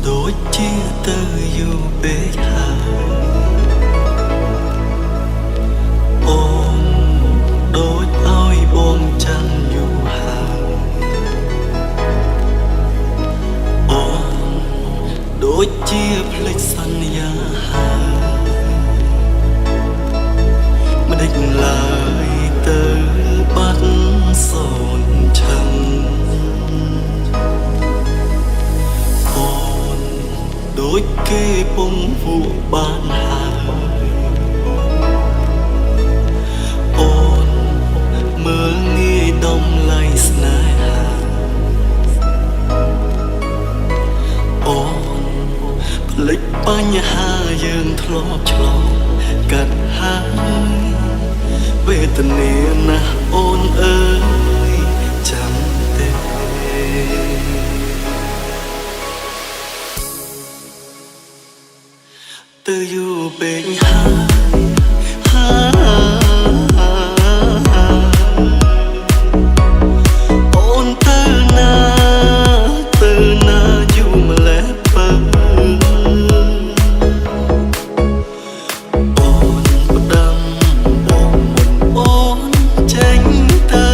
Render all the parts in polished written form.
ដូចជាទៅយូរពេកហើយអូនដូចឲ្យបងចាំយូរហើយអូនដូចជាភ្លេចសន្យាហើយមិនដេចឡើយទៅបាត់សូនឆឹងដូចគេពំពួកបានហើយអូនមើលងាយដំឡៃស្នេហាអូនភ្លេចបញ្ហាយើងធ្លាប់ឆ្លងកាត់ហើយវេទនាណាស់អូនអើយចាំទេទៅយូរពេកហើយអូនទៅណាយូរម្ល៉េះបើអូនផ្ដាំបងមុនអូនចេញទៅ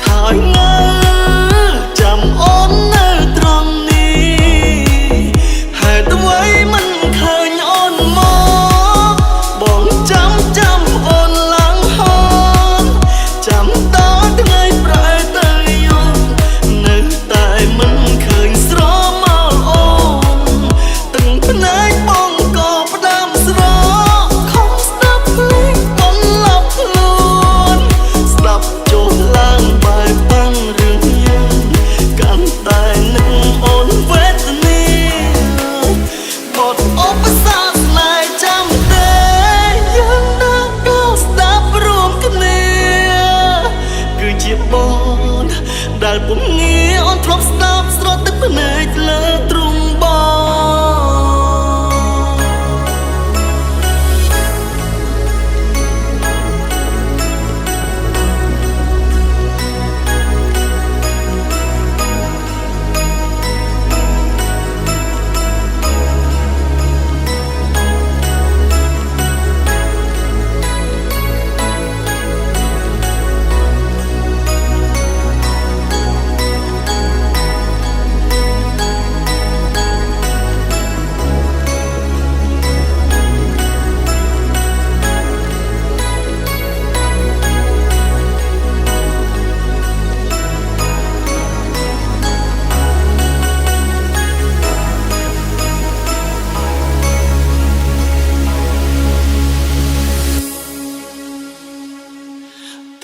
ថាយងើចាំអូននៅត្រង់នេះហេតុអ្វីមិនឃើញអូនមកបងចាំអូនឡើងហូនចាំដល់ថ្ងៃប្រែទៅយប់នៅតែមិនឃើញស្រមោលអូនទាំងភ្នែកបងក៏ផ្ដាំស្រកខំស្ដាប់ភ្លេងបងឡប់ខ្លួនស្ដាប់ចុះឡើងបែបតាំងរឿងយើងកាន់តែនឹងអូនវេទនាបត់ឧបសគ្គស្នេហ៍ចាំទេយើងនឹងក៏ស្ដាប់រួមគ្នាគឺជាបងដែលពុំងាអូនធ្លាប់ស្ដាប់ស្រទទឹកភ្នែកលើទ្រូងបង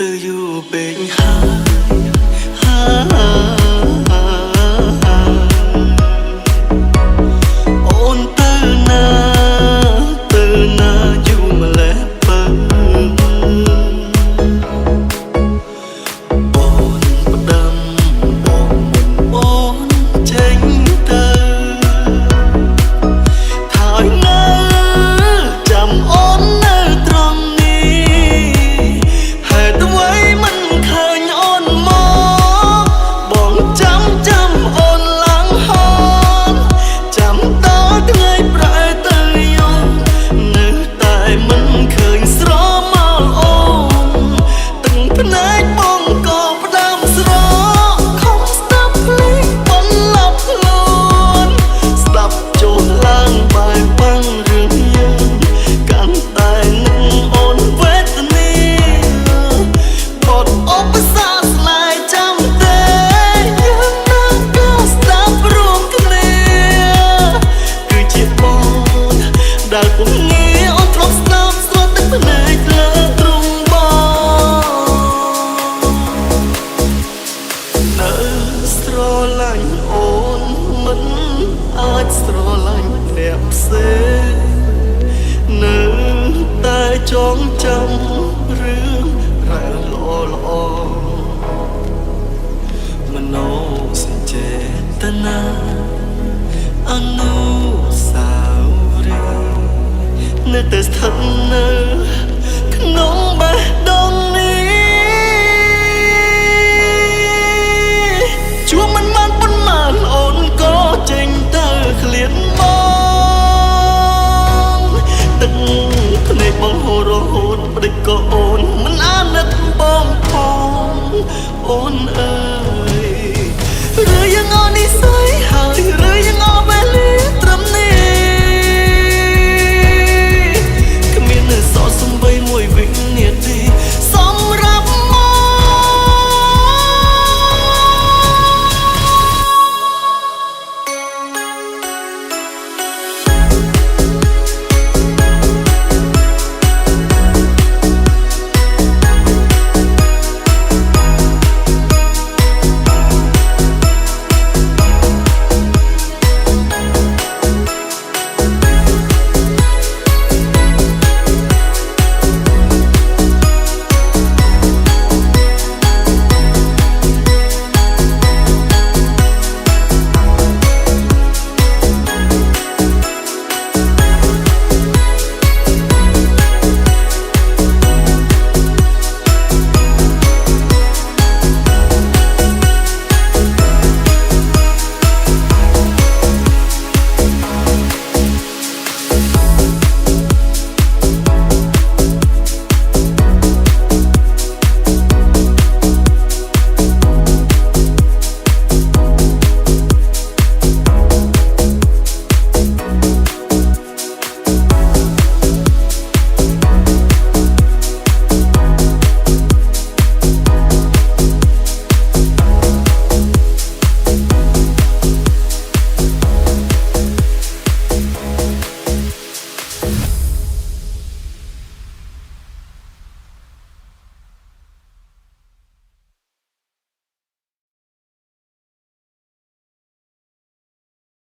ទៅយូរពេកហើយអូនទៅណាយូរម្ល៉េះបើអូនផ្ដាំបងមុនអូនចេញទៅថាយងើចាំអូននៅត្រង់នេះហេតុអ្វីមិនឃើញអូនមកបងចាំអូនឡើងហូនចាំដល់ថ្ងៃប្រែទៅយប់នៅតែមិនឃើញស្រមោលអូនទាំងភ្នែកបងក៏ផ្ដាំស្រកខំស្ដាប់ភ្លេងបងឡប់ខ្លួនស្ដាប់ចុះឡើងបែបបាំងរឿងយើងកាន់តែនឹងអូនវេទនាបត់ឧបសគ្គស្នេហ៍ចាំទេយើងនឹងក៏ស្ដាប់រួមគ្នាគឺជាបងដែលពុំងាអូនធ្លាប់ស្ដាប់ស្រទទឹកភ្នែកលើទ្រូងបងនៅស្រឡាញ់អូនមិនអាចស្រឡាញ់អ្នកផ្សេងនៅតែចងចាំរឿងរ៉ាវល្អមโนសញ្ចេតនាអនុស្សាវរីយ៍នៅតែស្ថិតនៅក្នុងបេះដូងនេះជួបមិនបានប៉ុន្មានអូនក៏ เอ่